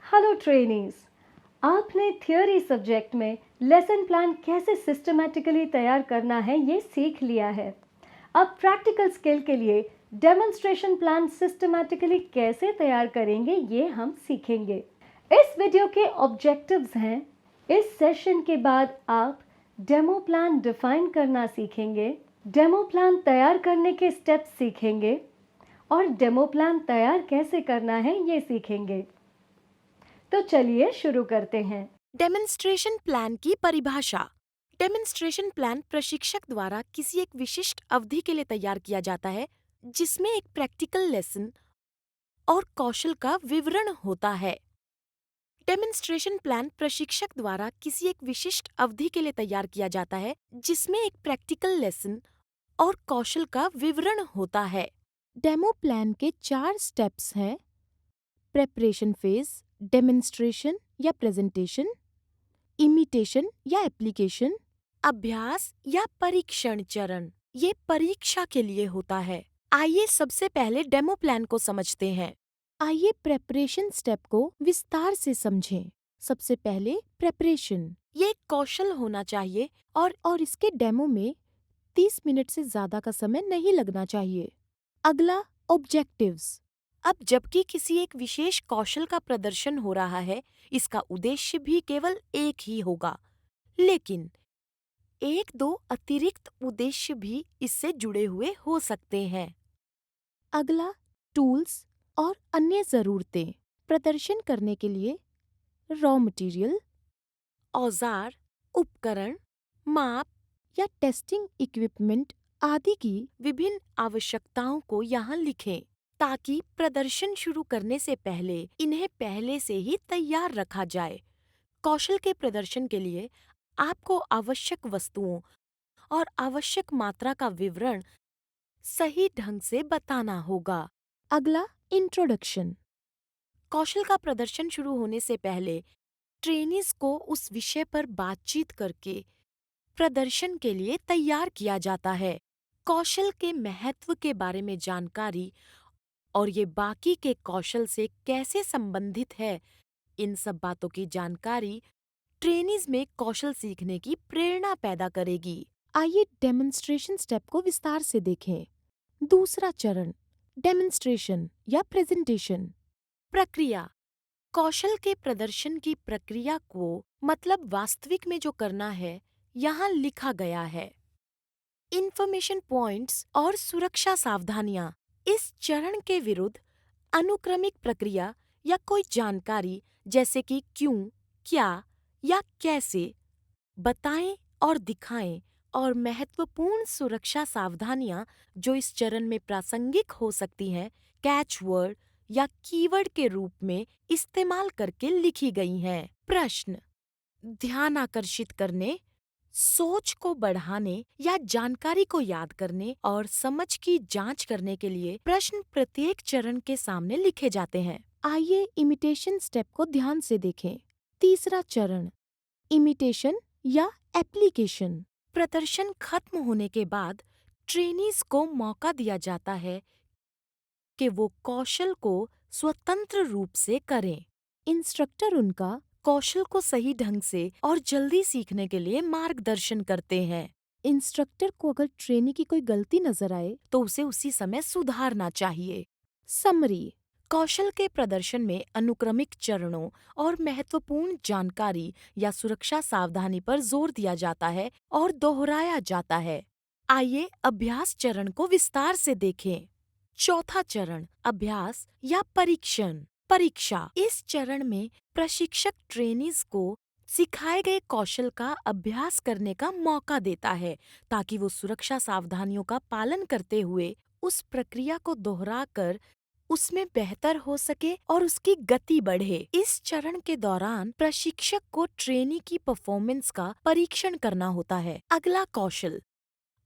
Hello trainees. आपने theory subject में lesson plan कैसे सिस्टमैटिकली तैयार करना है ये सीख लिया है। अब प्रैक्टिकल स्किल के लिए डेमोन्स्ट्रेशन प्लान सिस्टमैटिकली कैसे तैयार करेंगे ये हम सीखेंगे। इस वीडियो के ऑब्जेक्टिव्स हैं, इस सेशन के बाद आप डेमो प्लान डिफाइन करना सीखेंगे, डेमो प्लान तैयार करने के स्टेप्स सीखेंगे और डेमो प्लान तैयार कैसे करना है ये सीखेंगे। तो चलिए शुरू करते हैं। डेमोन्स्ट्रेशन प्लान की परिभाषा। डेमोन्स्ट्रेशन प्लान प्रशिक्षक द्वारा किसी एक विशिष्ट अवधि के लिए तैयार किया जाता है जिसमें एक प्रैक्टिकल लेसन और कौशल का विवरण होता है। डेमोन्स्ट्रेशन प्लान प्रशिक्षक द्वारा किसी एक विशिष्ट अवधि के लिए तैयार किया जाता है जिसमें एक प्रैक्टिकल लेसन और कौशल का विवरण होता है। डेमो प्लान के 4 स्टेप्स हैं: प्रेपरेशन फेज, डेमोन्स्ट्रेशन या प्रेजेंटेशन, इमिटेशन या एप्लीकेशन, अभ्यास या परीक्षण चरण। ये परीक्षा के लिए होता है। आइए सबसे पहले डेमो प्लान को समझते हैं। आइए प्रेपरेशन स्टेप को विस्तार से समझें। सबसे पहले प्रेपरेशन। ये एक कौशल होना चाहिए और इसके डेमो में 30 मिनट से ज्यादा का समय नहीं लगना चाहिए। अगला ऑब्जेक्टिव्स। अब जबकि किसी एक विशेष कौशल का प्रदर्शन हो रहा है, इसका उद्देश्य भी केवल एक ही होगा, लेकिन एक दो अतिरिक्त उद्देश्य भी इससे जुड़े हुए हो सकते हैं। अगला टूल्स और अन्य जरूरतें। प्रदर्शन करने के लिए रॉ मटेरियल, औजार, उपकरण, माप या टेस्टिंग इक्विपमेंट आदि की विभिन्न आवश्यकताओं को यहाँ लिखें ताकि प्रदर्शन शुरू करने से पहले इन्हें पहले से ही तैयार रखा जाए। कौशल के प्रदर्शन के लिए आपको आवश्यक वस्तुओं और आवश्यक मात्रा का विवरण सही ढंग से बताना होगा। अगला इंट्रोडक्शन। कौशल का प्रदर्शन शुरू होने से पहले ट्रेनीज को उस विषय पर बातचीत करके प्रदर्शन के लिए तैयार किया जाता है। कौशल के महत्व के बारे में जानकारी और ये बाकी के कौशल से कैसे संबंधित है, इन सब बातों की जानकारी ट्रेनीज में कौशल सीखने की प्रेरणा पैदा करेगी। आइए डेमोन्स्ट्रेशन स्टेप को विस्तार से देखें। दूसरा चरण, डेमोन्स्ट्रेशन या प्रेजेंटेशन। प्रक्रिया। कौशल के प्रदर्शन की प्रक्रिया को मतलब वास्तविक में जो करना है यहाँ लिखा गया है। इंफॉर्मेशन पॉइंट्स और सुरक्षा सावधानियां। इस चरण के विरुद्ध अनुक्रमिक प्रक्रिया या कोई जानकारी जैसे कि क्यों, क्या या कैसे बताएं और दिखाएं, और महत्वपूर्ण सुरक्षा सावधानियां जो इस चरण में प्रासंगिक हो सकती हैं, कैच वर्ड या कीवर्ड के रूप में इस्तेमाल करके लिखी गई हैं। प्रश्न। ध्यान आकर्षित करने, सोच को बढ़ाने या जानकारी को याद करने और समझ की जांच करने के लिए प्रश्न प्रत्येक चरण के सामने लिखे जाते हैं। आइए इमिटेशन स्टेप को ध्यान से देखें। तीसरा चरण, इमिटेशन या एप्लीकेशन। प्रदर्शन खत्म होने के बाद ट्रेनीज को मौका दिया जाता है कि वो कौशल को स्वतंत्र रूप से करें। इंस्ट्रक्टर उनका कौशल को सही ढंग से और जल्दी सीखने के लिए मार्गदर्शन करते हैं। इंस्ट्रक्टर को अगर ट्रेनी की कोई गलती नजर आए तो उसे उसी समय सुधारना चाहिए। समरी। कौशल के प्रदर्शन में अनुक्रमिक चरणों और महत्वपूर्ण जानकारी या सुरक्षा सावधानी पर जोर दिया जाता है और दोहराया जाता है। आइए अभ्यास चरण को विस्तार से देखें। चौथा चरण, अभ्यास या परीक्षण। परीक्षा। इस चरण में प्रशिक्षक ट्रेनीज को सिखाए गए कौशल का अभ्यास करने का मौका देता है ताकि वो सुरक्षा सावधानियों का पालन करते हुए उस प्रक्रिया को दोहराकर उसमें बेहतर हो सके और उसकी गति बढ़े। इस चरण के दौरान प्रशिक्षक को ट्रेनी की परफॉर्मेंस का परीक्षण करना होता है। अगला कौशल।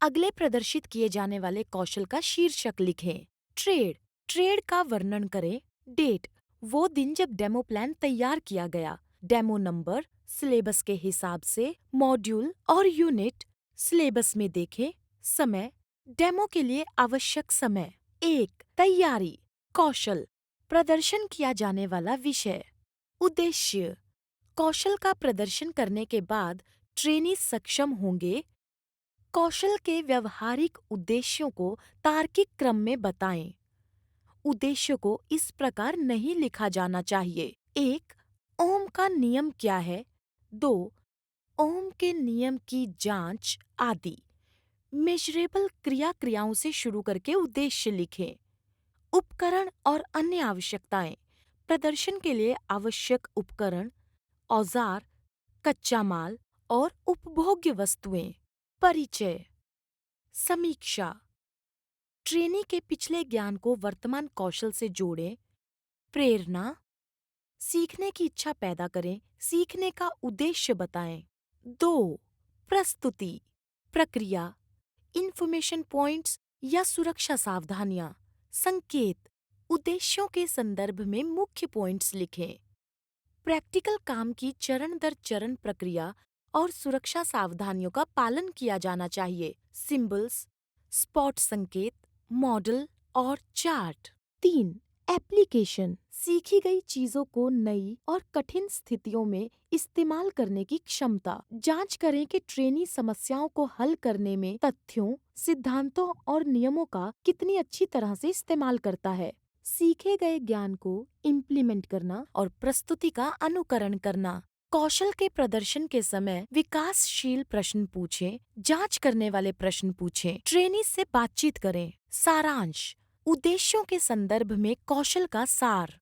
अगले प्रदर्शित किए जाने वाले कौशल का शीर्षक लिखें। ट्रेड। ट्रेड का वर्णन करें। डेट, वो दिन जब डेमो प्लान तैयार किया गया। डेमो नंबर, सिलेबस के हिसाब से। मॉड्यूल और यूनिट, सिलेबस में देखें। समय, डेमो के लिए आवश्यक समय। 1. तैयारी। कौशल, प्रदर्शन किया जाने वाला विषय। उद्देश्य: कौशल का प्रदर्शन करने के बाद ट्रेनी सक्षम होंगे। कौशल के व्यवहारिक उद्देश्यों को तार्किक क्रम में बताएं। उद्देश्य को इस प्रकार नहीं लिखा जाना चाहिए। 1. ओम का नियम क्या है? 2. ओम के नियम की जांच आदि। मेजरेबल क्रियाओं से शुरू करके उद्देश्य लिखें। उपकरण और अन्य आवश्यकताएं। प्रदर्शन के लिए आवश्यक उपकरण, औजार, कच्चा माल और उपभोग्य वस्तुएं। परिचय। समीक्षा: ट्रेनी के पिछले ज्ञान को वर्तमान कौशल से जोड़ें। प्रेरणा: सीखने की इच्छा पैदा करें, सीखने का उद्देश्य बताएं। 2. प्रस्तुति, प्रक्रिया, इंफॉर्मेशन पॉइंट्स या सुरक्षा सावधानियां। संकेत: उद्देश्यों के संदर्भ में मुख्य पॉइंट्स लिखें। प्रैक्टिकल काम की चरण दर चरण प्रक्रिया और सुरक्षा सावधानियों का पालन किया जाना चाहिए। सिंबल्स, स्पॉट संकेत, मॉडल और चार्ट। 3. एप्लीकेशन, सीखी गई चीजों को नई और कठिन स्थितियों में इस्तेमाल करने की क्षमता। जांच करें कि ट्रेनी समस्याओं को हल करने में तथ्यों, सिद्धांतों और नियमों का कितनी अच्छी तरह से इस्तेमाल करता है। सीखे गए ज्ञान को इम्प्लीमेंट करना और प्रस्तुति का अनुकरण करना। कौशल के प्रदर्शन के समय विकासशील प्रश्न पूछें, जांच करने वाले प्रश्न पूछें, ट्रेनी से बातचीत करें। सारांश: उद्देश्यों के संदर्भ में कौशल का सार।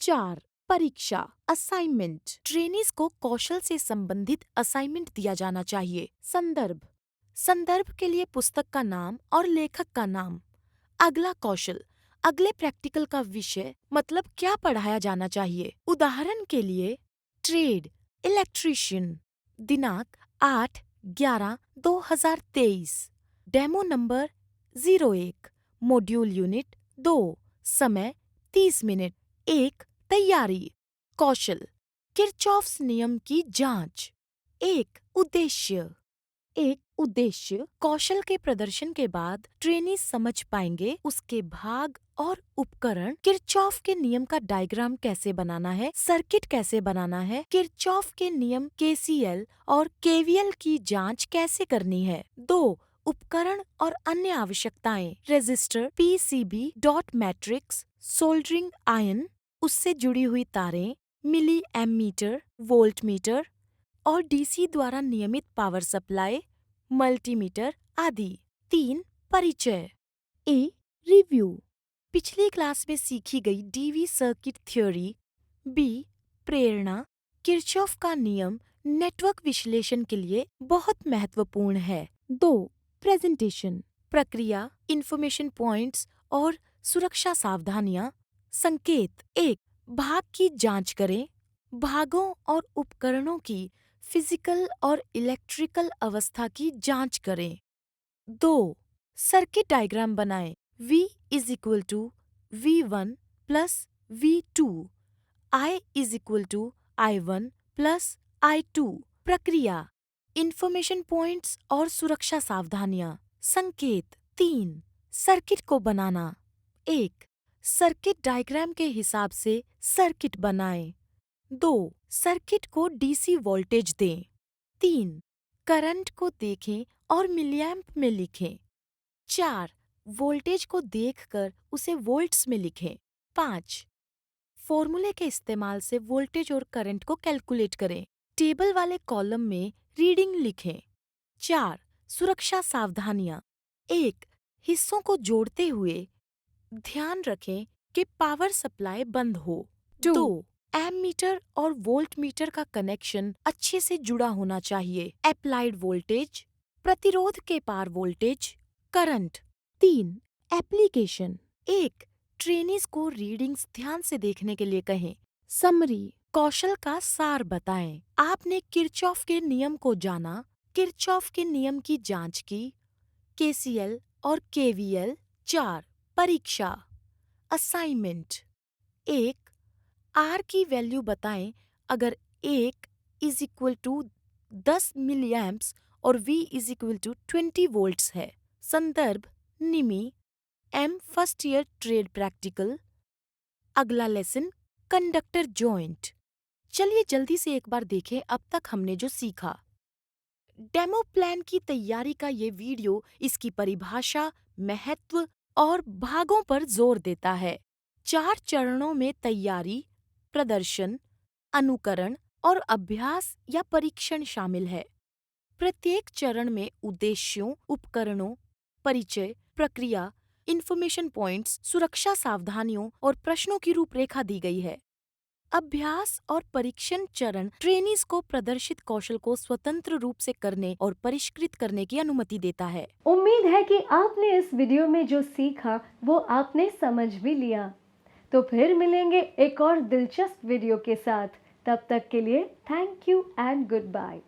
4. परीक्षा, असाइनमेंट। ट्रेनीज को कौशल से संबंधित असाइनमेंट दिया जाना चाहिए। संदर्भ: संदर्भ के लिए पुस्तक का नाम और लेखक का नाम। अगला कौशल, अगले प्रैक्टिकल का विषय मतलब क्या पढ़ाया जाना चाहिए। उदाहरण के लिए ट्रेड, इलेक्ट्रीशियन। दिनांक 8/11/2023। Demo number 01। Module unit 2। समय 30 मिनट। 1. तैयारी। कौशल, किरचॉफ्स नियम की जांच। 1. उद्देश्य कौशल के प्रदर्शन के बाद ट्रेनी समझ पाएंगे उसके भाग और उपकरण। किरचॉफ के नियम का डायग्राम कैसे बनाना है, सर्किट कैसे बनाना है, किरचॉफ के नियम केसीएल और केवीएल की जांच कैसे करनी है। 2. उपकरण और अन्य आवश्यकताएं। Resistor, PCB, dot matrix, soldering iron, उससे जुड़ी हुई तारें, मिली एमीटर, वोल्ट मीटर और डीसी द्वारा नियमित पावर सप्लाई, मल्टीमीटर आदि। 3. परिचय। ए. रिव्यू, पिछली क्लास में सीखी गई डीवी सर्किट थ्योरी। बी. प्रेरणा, किरचॉफ का नियम नेटवर्क विश्लेषण के लिए बहुत महत्वपूर्ण है। 2. प्रेजेंटेशन, प्रक्रिया, इंफॉर्मेशन पॉइंट्स और सुरक्षा सावधानियां। संकेत। 1. भाग की जांच करें, भागों और उपकरणों की फिजिकल और इलेक्ट्रिकल अवस्था की जांच करें। 2. सर्किट डायग्राम बनाएं। V is equal to V1 plus V2, I is equal to I1 plus I2। प्रक्रिया, इंफॉर्मेशन पॉइंट्स और सुरक्षा सावधानियां। संकेत। 3. सर्किट को बनाना। 1. सर्किट डायग्राम के हिसाब से सर्किट बनाएं। 2. सर्किट को डीसी वोल्टेज दें। 3. करंट को देखें और मिलीएम्प में लिखें। 4. वोल्टेज को देखकर उसे वोल्ट्स में लिखें। 5. फॉर्मूले के इस्तेमाल से वोल्टेज और करंट को कैलकुलेट करें। टेबल वाले कॉलम में रीडिंग लिखें। 4. सुरक्षा सावधानियां। 1. हिस्सों को जोड़ते हुए ध्यान रखें कि पावर सप्लाई बंद हो। 2. एमीटर और वोल्ट मीटर का कनेक्शन अच्छे से जुड़ा होना चाहिए। अप्लाइड वोल्टेज, प्रतिरोध के पार वोल्टेज, करंट। 3. एप्लीकेशन। 1. ट्रेनीज को रीडिंग्स ध्यान से देखने के लिए कहें। समरी, कौशल का सार बताएं। आपने किरचॉफ के नियम को जाना, किरचॉफ के नियम की जांच की, केसीएल और केवीएल। 4. परीक्षा, असाइनमेंट। 1. आर की वैल्यू बताएं अगर 1 इज इक्वल टू 10 मिलीएम्प्स और V is equal to 20 volts है। संदर्भ NIMI M first year trade practical. अगला लेसन कंडक्टर जॉइंट। चलिए जल्दी से एक बार देखें अब तक हमने जो सीखा। डेमो प्लान की तैयारी का ये वीडियो इसकी परिभाषा, महत्व और भागों पर जोर देता है। 4 चरणों में तैयारी, प्रदर्शन, अनुकरण और अभ्यास या परीक्षण शामिल है। प्रत्येक चरण में उद्देश्यों, उपकरणों, परिचय, प्रक्रिया, इंफॉर्मेशन पॉइंट्स, सुरक्षा सावधानियों और प्रश्नों की रूपरेखा दी गई है। अभ्यास और परीक्षण चरण ट्रेनीज को प्रदर्शित कौशल को स्वतंत्र रूप से करने और परिष्कृत करने की अनुमति देता है। उम्मीद है कि आपने इस वीडियो में जो सीखा वो आपने समझ भी लिया। तो फिर मिलेंगे एक और दिलचस्प वीडियो के साथ। तब तक के लिए thank you and good bye.